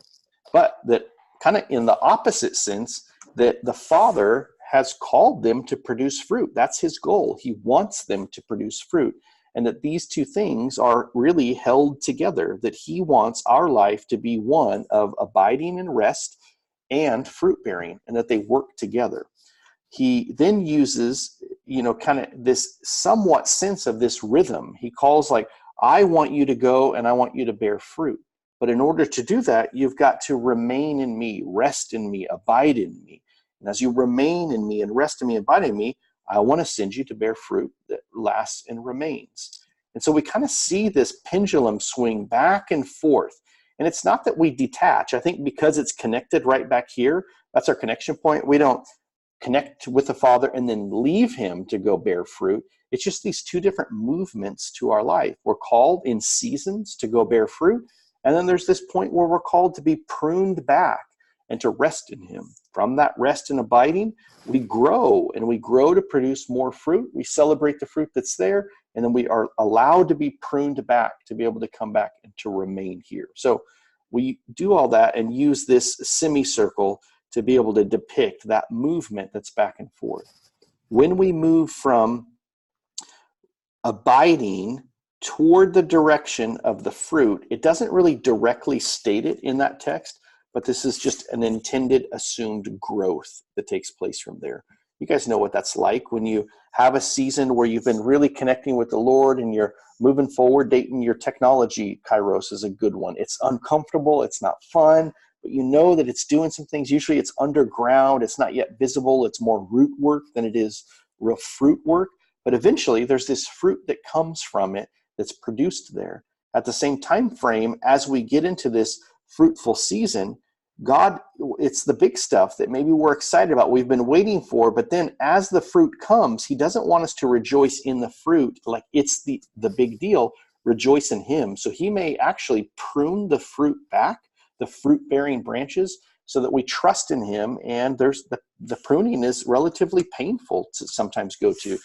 But that kind of in the opposite sense, that the Father has called them to produce fruit. That's his goal. He wants them to produce fruit. And that these two things are really held together, that he wants our life to be one of abiding in rest and fruit bearing, and that they work together. He then uses, kind of this somewhat sense of this rhythm. He calls I want you to go and I want you to bear fruit. But in order to do that, you've got to remain in me, rest in me, abide in me. And as you remain in me and rest in me, abide in me, I want to send you to bear fruit that lasts and remains. And so we kind of see this pendulum swing back and forth. And it's not that we detach. I think because it's connected right back here, that's our connection point. We don't connect with the Father and then leave him to go bear fruit. It's just these two different movements to our life. We're called in seasons to go bear fruit. And then there's this point where we're called to be pruned back and to rest in him. From that rest and abiding, we grow, and we grow to produce more fruit. We celebrate the fruit that's there, and then we are allowed to be pruned back to be able to come back and to remain here. So we do all that and use this semicircle to be able to depict that movement that's back and forth. When we move from abiding toward the direction of the fruit, it doesn't really directly state it in that text, but this is just an intended assumed growth that takes place from there. You guys know what that's like when you have a season where you've been really connecting with the Lord and you're moving forward. Dating your technology, Kairos, is a good one. It's uncomfortable, it's not fun, but you know that it's doing some things. Usually it's underground, it's not yet visible, it's more root work than it is real fruit work. But eventually there's this fruit that comes from it that's produced there. At the same time frame, as we get into this fruitful season, God, it's the big stuff that maybe we're excited about, we've been waiting for, but then as the fruit comes, he doesn't want us to rejoice in the fruit like it's the big deal. Rejoice in him. So he may actually prune the fruit back, the fruit-bearing branches, so that we trust in him. And there's the pruning is relatively painful to sometimes go through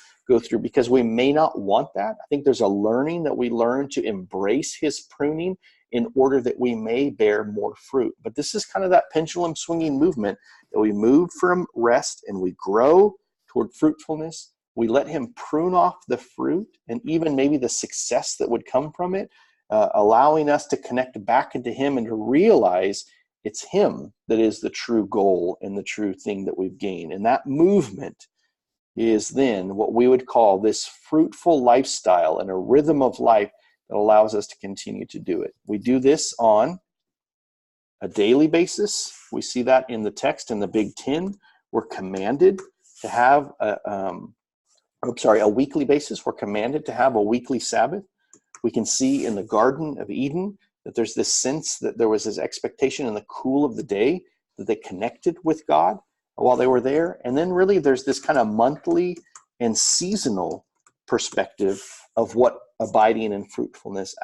because we may not want that. I think there's a learning that we learn to embrace his pruning in order that we may bear more fruit. But this is kind of that pendulum swinging movement that we move from rest and we grow toward fruitfulness. We let him prune off the fruit and even maybe the success that would come from it, allowing us to connect back into him and to realize it's him that is the true goal and the true thing that we've gained. And that movement is then what we would call this fruitful lifestyle and a rhythm of life that allows us to continue to do it. We do this on a daily basis. We see that in the text in the Big Ten. We're commanded to have a weekly basis. We're commanded to have a weekly Sabbath. We can see in the Garden of Eden that there's this sense that there was this expectation in the cool of the day that they connected with God. while they were there. And then really there's this kind of monthly and seasonal perspective of what abiding and fruitfulness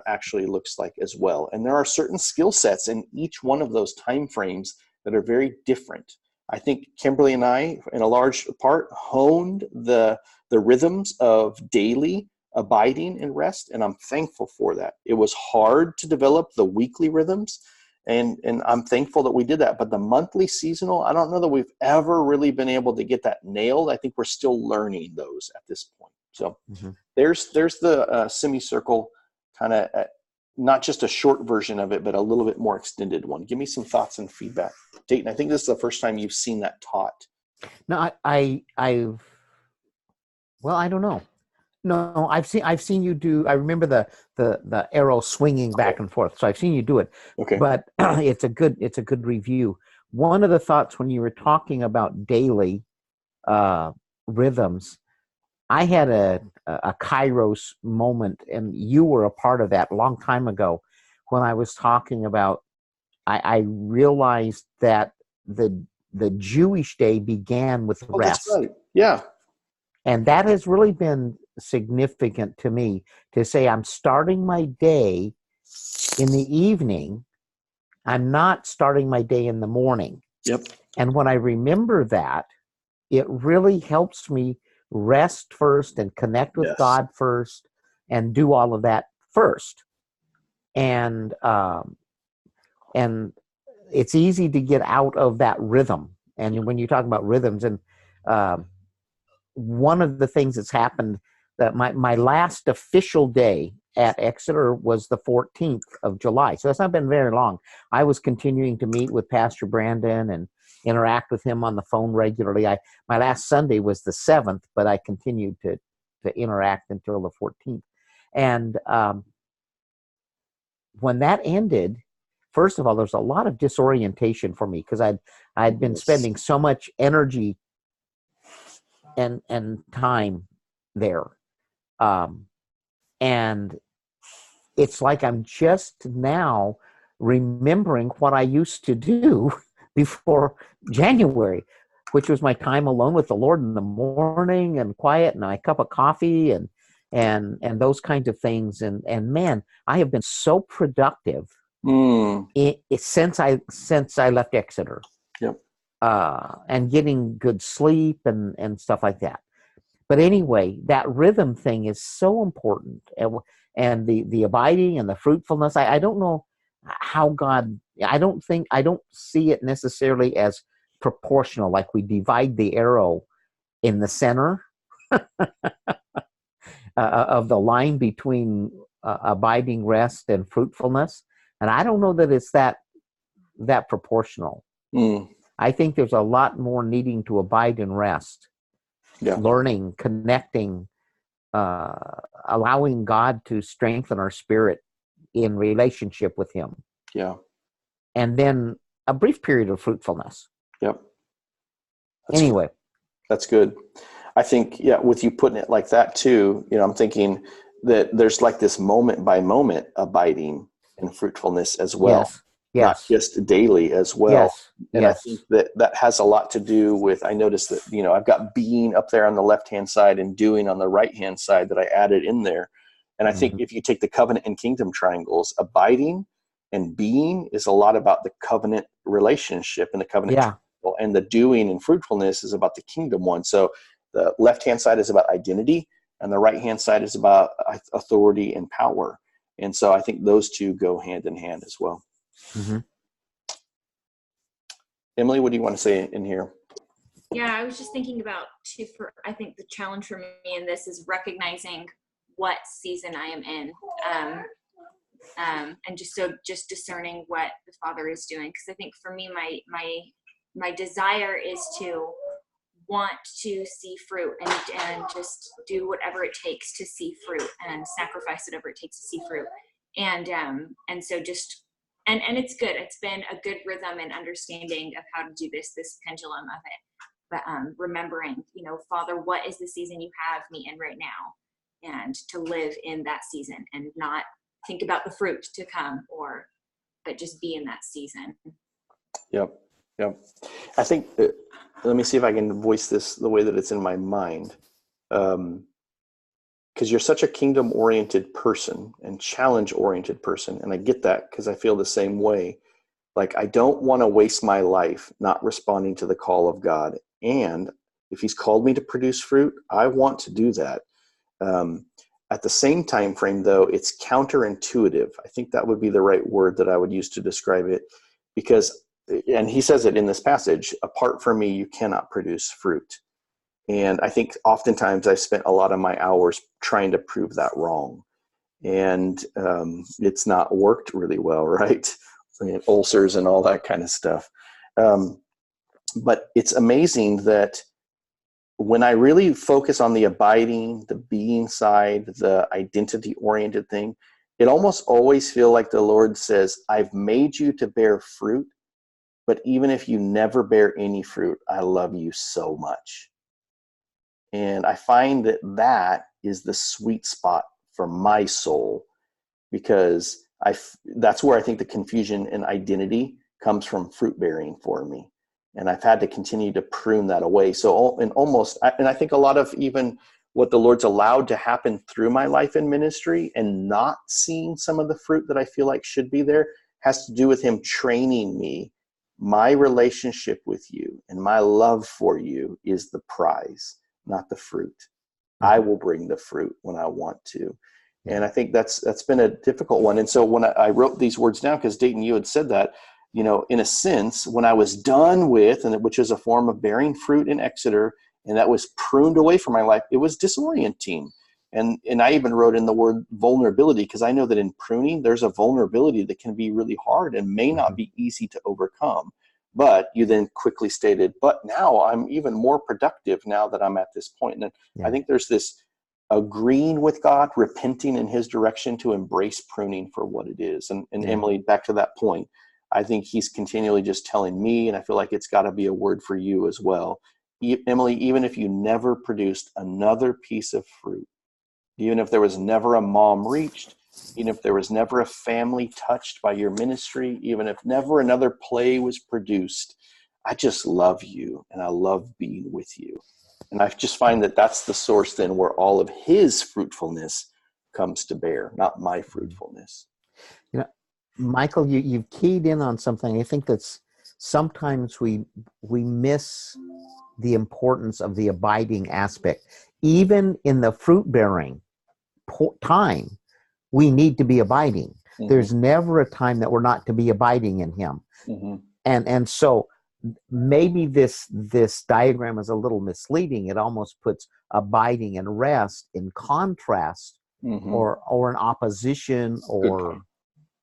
actually looks like as well. And there are certain skill sets in each one of those time frames that are very different. I think Kimberly and I, in a large part, honed the rhythms of daily abiding and rest, and I'm thankful for that. It was hard to develop the weekly rhythms, and I'm thankful that we did that. But the monthly, seasonal, I don't know that we've ever really been able to get that nailed. I think we're still learning those at this point. So there's the semicircle kind of, not just a short version of it, but a little bit more extended one. Give me some thoughts and feedback. Dayton, I think this is the first time you've seen that taught. No, well, I don't know. No, I've seen you do. I remember the arrow swinging back and forth. So I've seen you do it. Okay. But it's a good review. One of the thoughts when you were talking about daily rhythms, I had a Kairos moment, and you were a part of that a long time ago when I was talking about. I realized that the Jewish day began with rest. That's right. Yeah. And that has really been significant to me, to say I'm starting my day in the evening. I'm not starting my day in the morning. Yep. And when I remember that, it really helps me rest first and connect with God first and do all of that first. And it's easy to get out of that rhythm. And when you talk about rhythms, and one of the things that's happened, that my last official day at Exeter was the 14th of July. So that's not been very long. I was continuing to meet with Pastor Brandon and interact with him on the phone regularly. My last Sunday was the 7th, but I continued to interact until the 14th. And when that ended, first of all, there's a lot of disorientation for me, because I'd been spending so much energy and time there. And it's like I'm just now remembering what I used to do before January, which was my time alone with the Lord in the morning and quiet and a cup of coffee and those kinds of things. And man, I have been so productive since I left Exeter. Yep. And getting good sleep and stuff like that. But anyway, that rhythm thing is so important, and the abiding and the fruitfulness. I don't know how God. I don't see it necessarily as proportional, like we divide the arrow in the center of the line between abiding, rest, and fruitfulness. And I don't know that it's that proportional. I think there's a lot more needing to abide and rest. Yeah. Learning, connecting, allowing God to strengthen our spirit in relationship with Him. Yeah. And then a brief period of fruitfulness. Yep. That's good. I think, with you putting it like that too, I'm thinking that there's like this moment by moment abiding and fruitfulness as well. Yes. Yes. Not just daily as well. Yes. And I think that has a lot to do with, I noticed that, I've got being up there on the left-hand side and doing on the right-hand side that I added in there. And I think if you take the covenant and kingdom triangles, abiding and being is a lot about the covenant relationship and the covenant triangle, and the doing and fruitfulness is about the kingdom one. So the left-hand side is about identity and the right-hand side is about authority and power. And so I think those two go hand in hand as well. Mm-hmm. Emily, what do you want to say in here? Yeah, I was just thinking about I think the challenge for me in this is recognizing what season I am in, and just discerning what the Father is doing. Because I think for me, my desire is to want to see fruit and just do whatever it takes to see fruit and sacrifice whatever it takes to see fruit, and so just. And it's good. It's been a good rhythm and understanding of how to do this pendulum of it. But remembering, Father, what is the season you have me in right now? And to live in that season and not think about the fruit to come, but just be in that season. Yep. Yeah. I think, let me see if I can voice this the way that it's in my mind. Because you're such a kingdom oriented person and challenge oriented person. And I get that because I feel the same way. Like, I don't want to waste my life not responding to the call of God. And if he's called me to produce fruit, I want to do that. At the same time frame, though, it's counterintuitive. I think that would be the right word that I would use to describe it, because, and he says it in this passage, apart from me, you cannot produce fruit. And I think oftentimes I've spent a lot of my hours trying to prove that wrong. And it's not worked really well, right? And ulcers and all that kind of stuff. But it's amazing that when I really focus on the abiding, the being side, the identity-oriented thing, it almost always feels like the Lord says, I've made you to bear fruit, but even if you never bear any fruit, I love you so much. And I find that that is the sweet spot for my soul, because that's where I think the confusion in identity comes from fruit bearing for me. And I've had to continue to prune that away. So, and I think a lot of even what the Lord's allowed to happen through my life in ministry and not seeing some of the fruit that I feel like should be there has to do with him training me. My relationship with you and my love for you is the prize, not the fruit. I will bring the fruit when I want to. And I think that's been a difficult one. And so when I wrote these words down, because Dayton, you had said that, in a sense, when I was done with, and which is a form of bearing fruit in Exeter, and that was pruned away from my life, it was disorienting. And I even wrote in the word vulnerability, because I know that in pruning, there's a vulnerability that can be really hard and may not be easy to overcome. But you then quickly stated, but now I'm even more productive now that I'm at this point. And I think there's this agreeing with God, repenting in his direction to embrace pruning for what it is. And Emily, back to that point, I think he's continually just telling me, and I feel like it's got to be a word for you as well. Emily, even if you never produced another piece of fruit, even if there was never a mom reached, even if there was never a family touched by your ministry, even if never another play was produced, I just love you and I love being with you. And I just find that that's the source then where all of his fruitfulness comes to bear, not my fruitfulness. Michael, you've keyed in on something. I think that's sometimes we miss the importance of the abiding aspect. Even in the fruit bearing time, we need to be abiding. Mm-hmm. There's never a time that we're not to be abiding in him. Mm-hmm. And so maybe this diagram is a little misleading. It almost puts abiding and rest in contrast, mm-hmm. or in opposition, or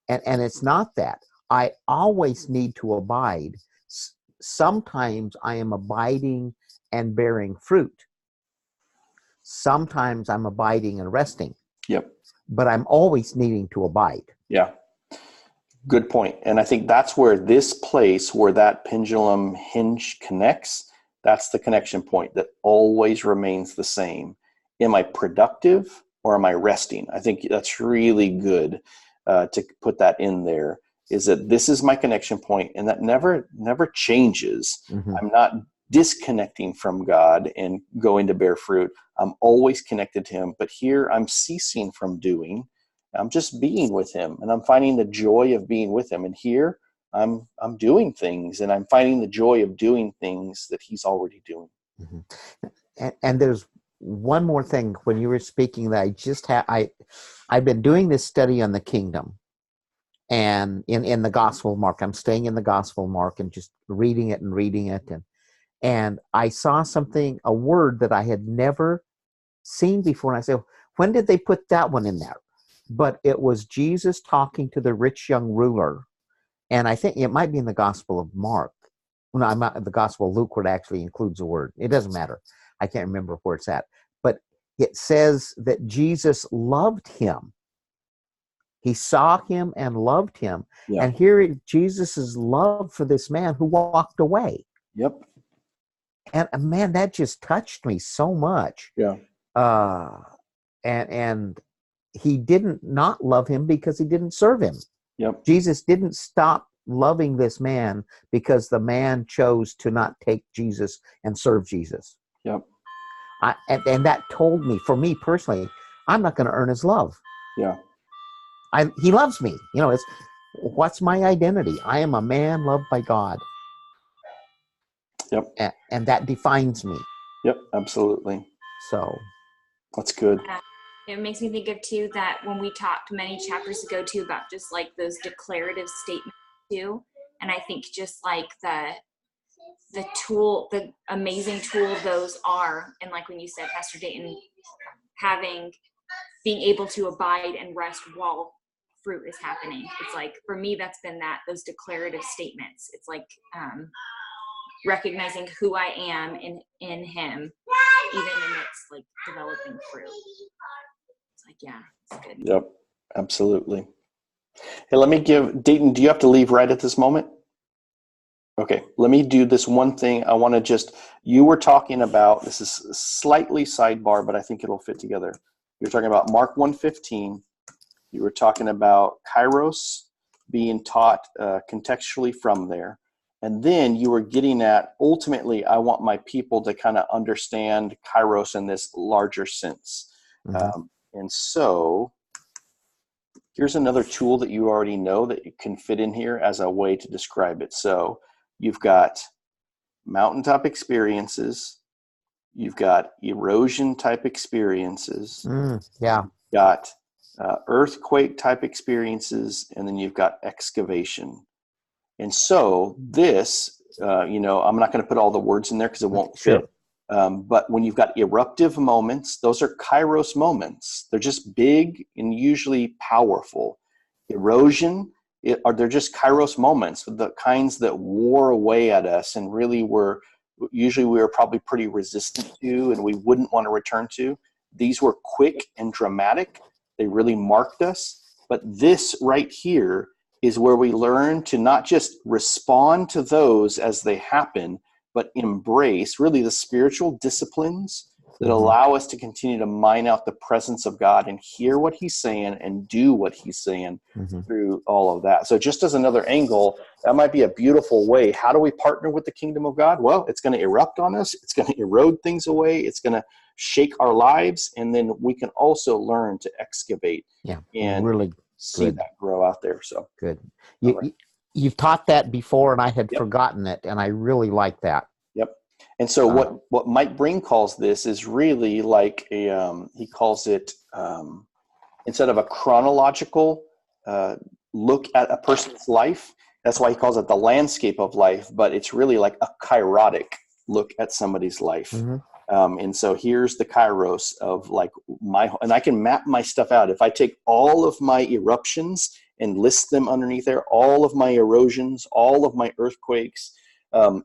and it's not that. I always need to abide. Sometimes I am abiding and bearing fruit. Sometimes I'm abiding and resting. Yep. But I'm always needing to abide. Yeah. Good point. And I think that's where this place where that pendulum hinge connects, that's the connection point that always remains the same. Am I productive or am I resting? I think that's really good to put that in there, is that this is my connection point and that never changes. Mm-hmm. I'm not disconnecting from God and going to bear fruit. I'm always connected to him, but here I'm ceasing from doing. I'm just being with him, and I'm finding the joy of being with him. And here I'm doing things, and I'm finding the joy of doing things that he's already doing. Mm-hmm. And there's one more thing when you were speaking that I just I've been doing this study on the kingdom, and in the Gospel of Mark, I'm staying in the Gospel of Mark and just reading it, and I saw something, a word that I had never seen before, and I said, when did they put that one in there? But it was Jesus talking to the rich young ruler. And I think it might be in the Gospel of Mark. No, I'm not, the Gospel of Luke, where it actually includes a word. It doesn't matter. I can't remember where it's at. But it says that Jesus loved him. He saw him and loved him. Yeah. And here is Jesus' love for this man who walked away. Yep. And man, that just touched me so much. Yeah. And he didn't not love him because he didn't serve him. Yep. Jesus didn't stop loving this man because the man chose to not take Jesus and serve Jesus. Yep. And that told me, for me personally, I'm not going to earn his love. Yeah. He loves me. What's my identity? I am a man loved by God. Yep. And that defines me. Yep. Absolutely. So that's good. Yeah. It makes me think of too that when we talked many chapters ago too about just like those declarative statements too, and I think just like the tool, the amazing tool those are, and like when you said, Pastor Dayton, being able to abide and rest while fruit is happening. It's like, for me, that's been those declarative statements. It's like recognizing who I am in him, even in its like developing fruit. It's like, yeah, it's good. Yep, absolutely. Hey, let me Dayton, do you have to leave right at this moment? Okay, let me do this one thing. I want to you were talking about, this is slightly sidebar, but I think it'll fit together. You were talking about Mark 1:15. You were talking about Kairos being taught contextually from there. And then you were getting at, ultimately, I want my people to kind of understand Kairos in this larger sense. Mm-hmm. And so here's another tool that you already know that you can fit in here as a way to describe it. So you've got mountaintop experiences. You've got erosion type experiences. Yeah. You've got earthquake type experiences, and then you've got excavation. And so this, I'm not going to put all the words in there because it won't fit. But when you've got eruptive moments, those are Kairos moments. They're just big and usually powerful. Erosion, they're just Kairos moments, the kinds that wore away at us and really we were probably pretty resistant to and we wouldn't want to return to. These were quick and dramatic. They really marked us. But this right here is where we learn to not just respond to those as they happen, but embrace really the spiritual disciplines that allow us to continue to mine out the presence of God and hear what he's saying and do what he's saying through all of that. So just as another angle, that might be a beautiful way. How do we partner with the kingdom of God? Well, it's going to erupt on us. It's going to erode things away. It's going to shake our lives. And then we can also learn to excavate and really see that grow out there. So good. You've taught that before and I had forgotten it. And I really like that. Yep. And so what Mike Breen calls this is really like he calls it, instead of a chronological look at a person's life, that's why he calls it the landscape of life, but it's really like a kairotic look at somebody's life. And so here's the Kairos of like and I can map my stuff out. If I take all of my eruptions and list them underneath there, all of my erosions, all of my earthquakes,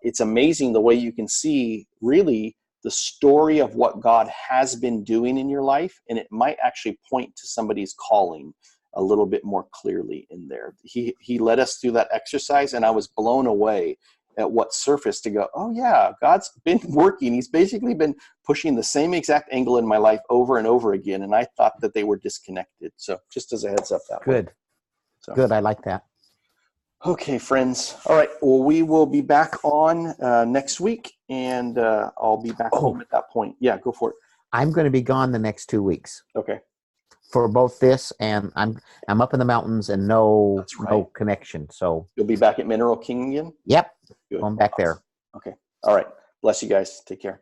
it's amazing the way you can see really the story of what God has been doing in your life. And it might actually point to somebody's calling a little bit more clearly in there. He led us through that exercise and I was blown away at what surfaced to go, oh yeah, God's been working. He's basically been pushing the same exact angle in my life over and over again. And I thought that they were disconnected. So just as a heads up that way. So. Good. I like that. Okay, friends. All right. Well, we will be back on next week and I'll be back home at that point. Yeah, go for it. I'm going to be gone the next 2 weeks. Okay. For both this and I'm up in the mountains and no connection. So you'll be back at Mineral King again? Yep. Good. Going back there. Okay. All right. Bless you guys. Take care.